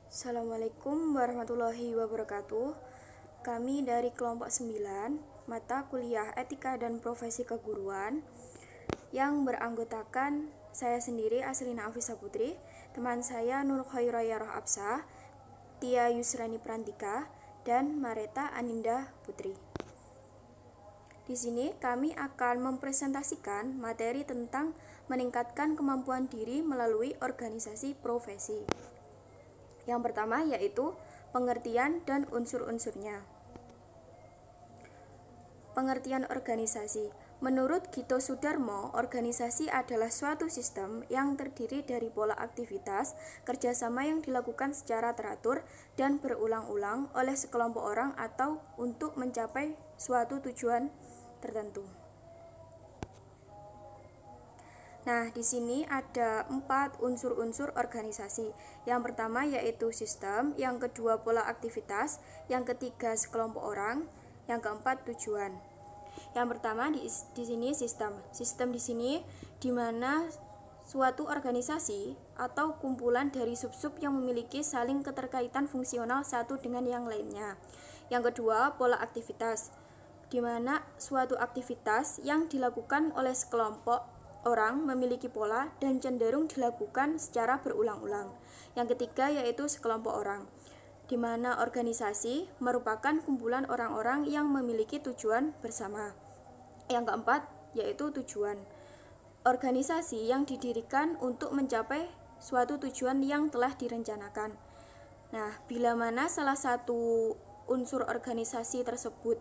Assalamualaikum warahmatullahi wabarakatuh. Kami dari kelompok 9, mata kuliah Etika dan Profesi Keguruan, yang beranggotakan saya sendiri Aslina Afisa Putri, teman saya Nur Khairaya Roh Absah, Tia Yusrani Prantika, dan Mareta Aninda Putri. Di sini kami akan mempresentasikan materi tentang meningkatkan kemampuan diri melalui organisasi profesi. Yang pertama yaitu pengertian dan unsur-unsurnya. Pengertian organisasi. Menurut Gito Sudarmo, organisasi adalah suatu sistem yang terdiri dari pola aktivitas, kerjasama yang dilakukan secara teratur dan berulang-ulang oleh sekelompok orang atau untuk mencapai suatu tujuan tertentu. Nah, di sini ada 4 unsur-unsur organisasi. Yang pertama yaitu sistem, yang kedua pola aktivitas, yang ketiga sekelompok orang, yang keempat tujuan. Yang pertama di sini sistem. Sistem di sini di mana suatu organisasi atau kumpulan dari sub-sub yang memiliki saling keterkaitan fungsional satu dengan yang lainnya. Yang kedua pola aktivitas, di mana suatu aktivitas yang dilakukan oleh sekelompok orang memiliki pola dan cenderung dilakukan secara berulang-ulang. Yang ketiga yaitu sekelompok orang, di mana organisasi merupakan kumpulan orang-orang yang memiliki tujuan bersama. Yang keempat yaitu tujuan. Organisasi yang didirikan untuk mencapai suatu tujuan yang telah direncanakan. Nah, bila mana salah satu unsur organisasi tersebut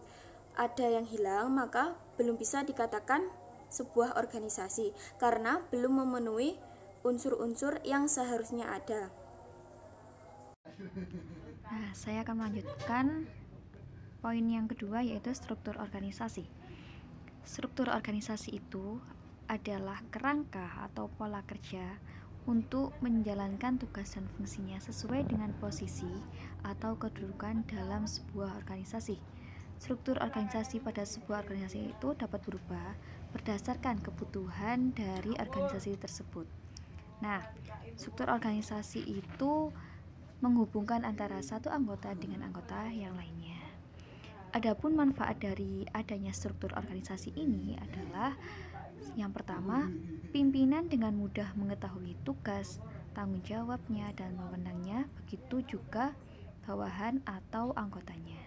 ada yang hilang, maka belum bisa dikatakan sebuah organisasi karena belum memenuhi unsur-unsur yang seharusnya ada. Nah, saya akan melanjutkan poin yang kedua yaitu struktur organisasi. Struktur organisasi itu adalah kerangka atau pola kerja untuk menjalankan tugas dan fungsinya sesuai dengan posisi atau kedudukan dalam sebuah organisasi. Struktur organisasi pada sebuah organisasi itu dapat berubah berdasarkan kebutuhan dari organisasi tersebut. Nah, struktur organisasi itu menghubungkan antara satu anggota dengan anggota yang lainnya. Adapun manfaat dari adanya struktur organisasi ini adalah yang pertama, pimpinan dengan mudah mengetahui tugas, tanggung jawabnya, dan wewenangnya, begitu juga bawahan atau anggotanya.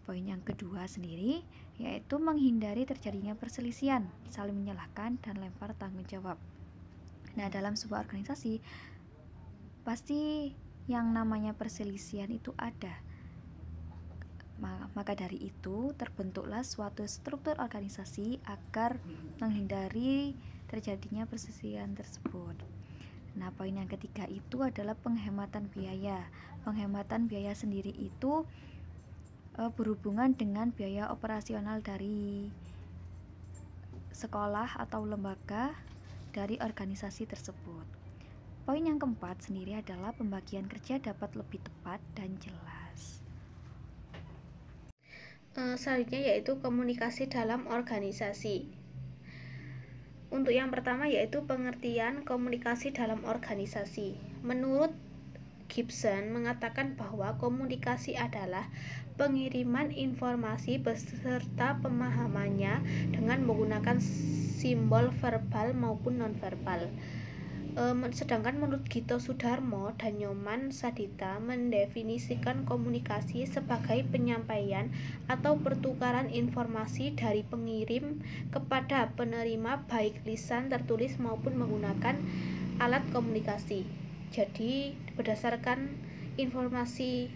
Poin yang kedua sendiri yaitu menghindari terjadinya perselisihan, saling menyalahkan, dan lempar tanggung jawab. Nah, dalam sebuah organisasi pasti yang namanya perselisihan itu ada. Maka dari itu terbentuklah suatu struktur organisasi agar menghindari terjadinya perselisihan tersebut. Nah, poin yang ketiga itu adalah penghematan biaya. Penghematan biaya sendiri itu berhubungan dengan biaya operasional dari sekolah atau lembaga dari organisasi tersebut. Poin yang keempat sendiri adalah pembagian kerja dapat lebih tepat dan jelas. Selanjutnya yaitu komunikasi dalam organisasi. Untuk yang pertama yaitu pengertian komunikasi dalam organisasi. Menurut Gibson mengatakan bahwa komunikasi adalah pengiriman informasi beserta pemahamannya dengan menggunakan simbol verbal maupun nonverbal. Sedangkan menurut Gito Sudarmo dan Nyoman Sadita mendefinisikan komunikasi sebagai penyampaian atau pertukaran informasi dari pengirim kepada penerima baik lisan, tertulis maupun menggunakan alat komunikasi. Jadi berdasarkan informasi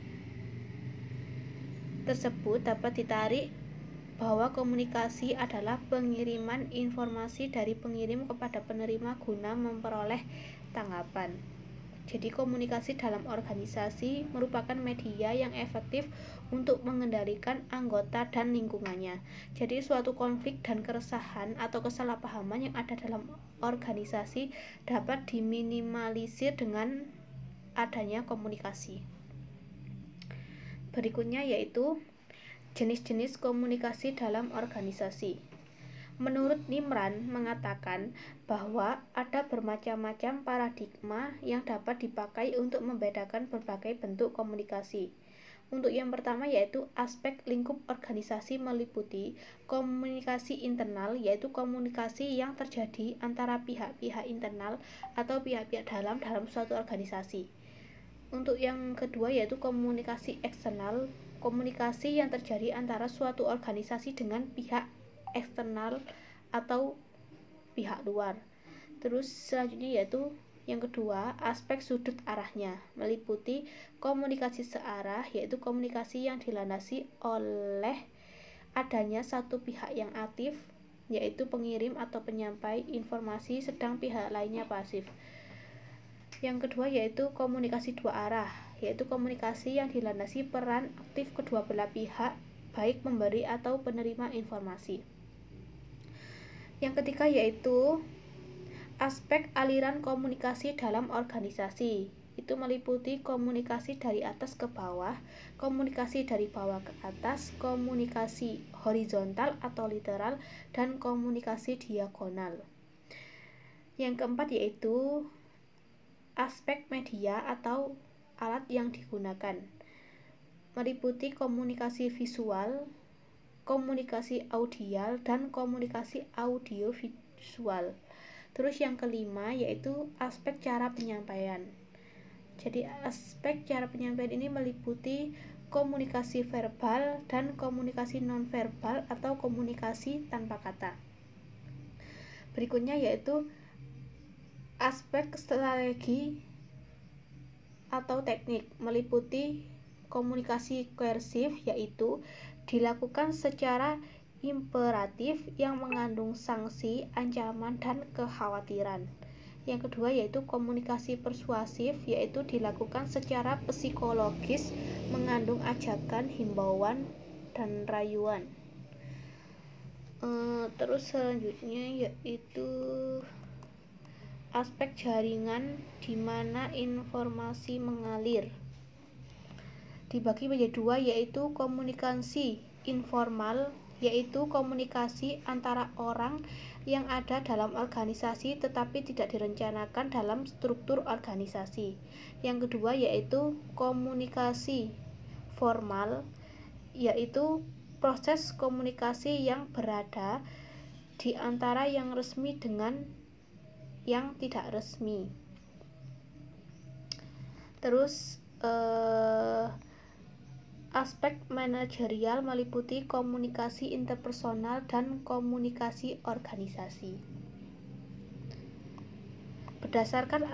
tersebut dapat ditarik bahwa komunikasi adalah pengiriman informasi dari pengirim kepada penerima guna memperoleh tanggapan. Jadi komunikasi dalam organisasi merupakan media yang efektif untuk mengendalikan anggota dan lingkungannya. Jadi suatu konflik dan keresahan atau kesalahpahaman yang ada dalam organisasi dapat diminimalisir dengan adanya komunikasi. Berikutnya yaitu jenis-jenis komunikasi dalam organisasi. Menurut Nimran mengatakan bahwa ada bermacam-macam paradigma yang dapat dipakai untuk membedakan berbagai bentuk komunikasi. Untuk yang pertama yaitu aspek lingkup organisasi meliputi komunikasi internal, yaitu komunikasi yang terjadi antara pihak-pihak internal atau pihak-pihak dalam suatu organisasi. Untuk yang kedua yaitu komunikasi eksternal, komunikasi yang terjadi antara suatu organisasi dengan pihak eksternal atau pihak luar. Terus selanjutnya yaitu yang kedua, aspek sudut arahnya meliputi komunikasi searah, yaitu komunikasi yang dilandasi oleh adanya satu pihak yang aktif, yaitu pengirim atau penyampai informasi, sedang pihak lainnya pasif. Yang kedua yaitu komunikasi dua arah, yaitu komunikasi yang dilandasi peran aktif kedua belah pihak, baik pemberi atau penerima informasi. Yang ketiga yaitu aspek aliran komunikasi dalam organisasi. Itu meliputi komunikasi dari atas ke bawah, komunikasi dari bawah ke atas, komunikasi horizontal atau literal, dan komunikasi diagonal. Yang keempat yaitu aspek media atau alat yang digunakan. Meliputi komunikasi visual, komunikasi audial, dan komunikasi audiovisual. Terus yang kelima yaitu aspek cara penyampaian. Jadi aspek cara penyampaian ini meliputi komunikasi verbal dan komunikasi nonverbal atau komunikasi tanpa kata. Berikutnya yaitu aspek strategi atau teknik, meliputi komunikasi koersif, yaitu dilakukan secara imperatif yang mengandung sanksi, ancaman, dan kekhawatiran. Yang kedua yaitu komunikasi persuasif, yaitu dilakukan secara psikologis, mengandung ajakan, himbauan, dan rayuan. Terus selanjutnya yaitu aspek jaringan di mana informasi mengalir. Dibagi menjadi dua yaitu komunikasi informal, yaitu komunikasi antara orang yang ada dalam organisasi tetapi tidak direncanakan dalam struktur organisasi. Yang kedua yaitu komunikasi formal, yaitu proses komunikasi yang berada di antara yang resmi dengan yang tidak resmi. Terus aspek manajerial meliputi komunikasi interpersonal dan komunikasi organisasi. Berdasarkan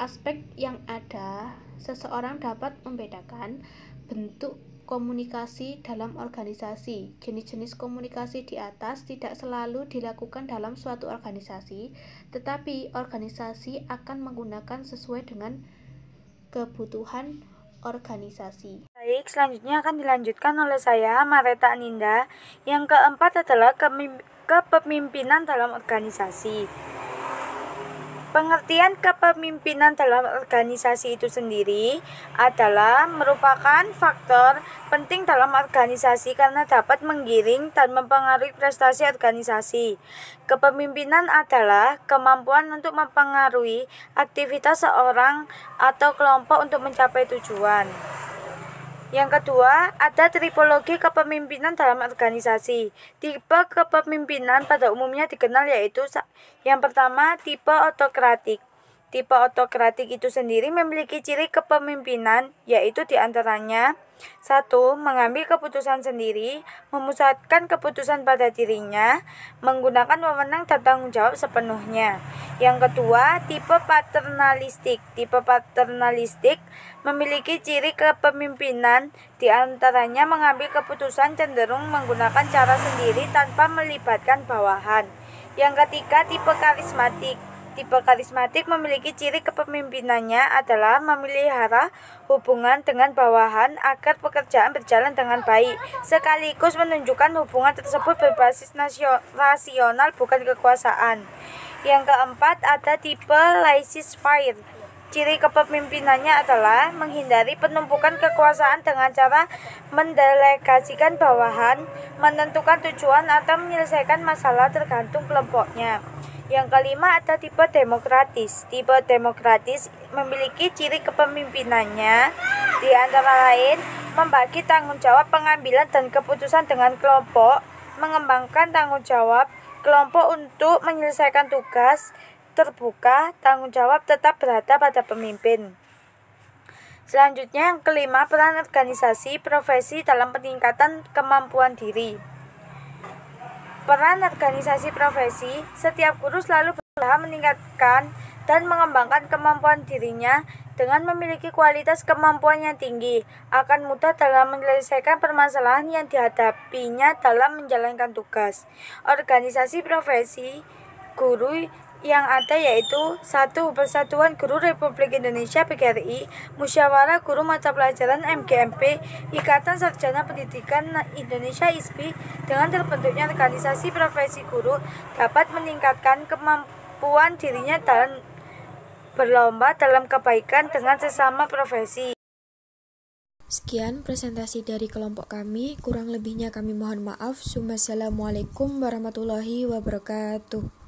aspek yang ada, seseorang dapat membedakan bentuk komunikasi dalam organisasi. Jenis-jenis komunikasi di atas tidak selalu dilakukan dalam suatu organisasi, tetapi organisasi akan menggunakan sesuai dengan kebutuhan organisasi. Baik, selanjutnya akan dilanjutkan oleh saya, Mareta Aninda. Yang keempat adalah kepemimpinan dalam organisasi. Pengertian kepemimpinan dalam organisasi itu sendiri adalah merupakan faktor penting dalam organisasi karena dapat menggiring dan mempengaruhi prestasi organisasi. Kepemimpinan adalah kemampuan untuk mempengaruhi aktivitas seorang atau kelompok untuk mencapai tujuan. Yang kedua, ada tipologi kepemimpinan dalam organisasi. Tipe kepemimpinan pada umumnya dikenal yaitu yang pertama, tipe otokratik. Tipe otokratik itu sendiri memiliki ciri kepemimpinan, yaitu diantaranya 1. Mengambil keputusan sendiri, memusatkan keputusan pada dirinya, menggunakan wewenang dan tanggung jawab sepenuhnya. Yang kedua, tipe paternalistik. Tipe paternalistik memiliki ciri kepemimpinan, diantaranya mengambil keputusan cenderung menggunakan cara sendiri tanpa melibatkan bawahan. Yang ketiga, tipe karismatik. Tipe karismatik memiliki ciri kepemimpinannya adalah memelihara hubungan dengan bawahan agar pekerjaan berjalan dengan baik, sekaligus menunjukkan hubungan tersebut berbasis rasional bukan kekuasaan. Yang keempat, ada tipe laissez-faire. ciri kepemimpinannya adalah menghindari penumpukan kekuasaan dengan cara mendelegasikan bawahan, menentukan tujuan atau menyelesaikan masalah tergantung kelompoknya. Yang kelima ada tipe demokratis. Tipe demokratis memiliki ciri kepemimpinannya di antara lain membagi tanggung jawab pengambilan dan keputusan dengan kelompok, mengembangkan tanggung jawab kelompok untuk menyelesaikan tugas, terbuka, tanggung jawab tetap berada pada pemimpin. Selanjutnya yang kelima, peran organisasi profesi dalam peningkatan kemampuan diri. Peran organisasi profesi, setiap guru selalu berusaha meningkatkan dan mengembangkan kemampuan dirinya dengan memiliki kualitas kemampuan yang tinggi, akan mudah dalam menyelesaikan permasalahan yang dihadapinya dalam menjalankan tugas. Organisasi profesi guru yang ada yaitu 1. Persatuan Guru Republik Indonesia PGRI, Musyawarah Guru Mata Pelajaran MGMP, Ikatan Sarjana Pendidikan Indonesia ISPI. Dengan terbentuknya organisasi profesi guru dapat meningkatkan kemampuan dirinya dan berlomba dalam kebaikan dengan sesama profesi. Sekian presentasi dari kelompok kami, kurang lebihnya kami mohon maaf. Wassalamualaikum warahmatullahi wabarakatuh.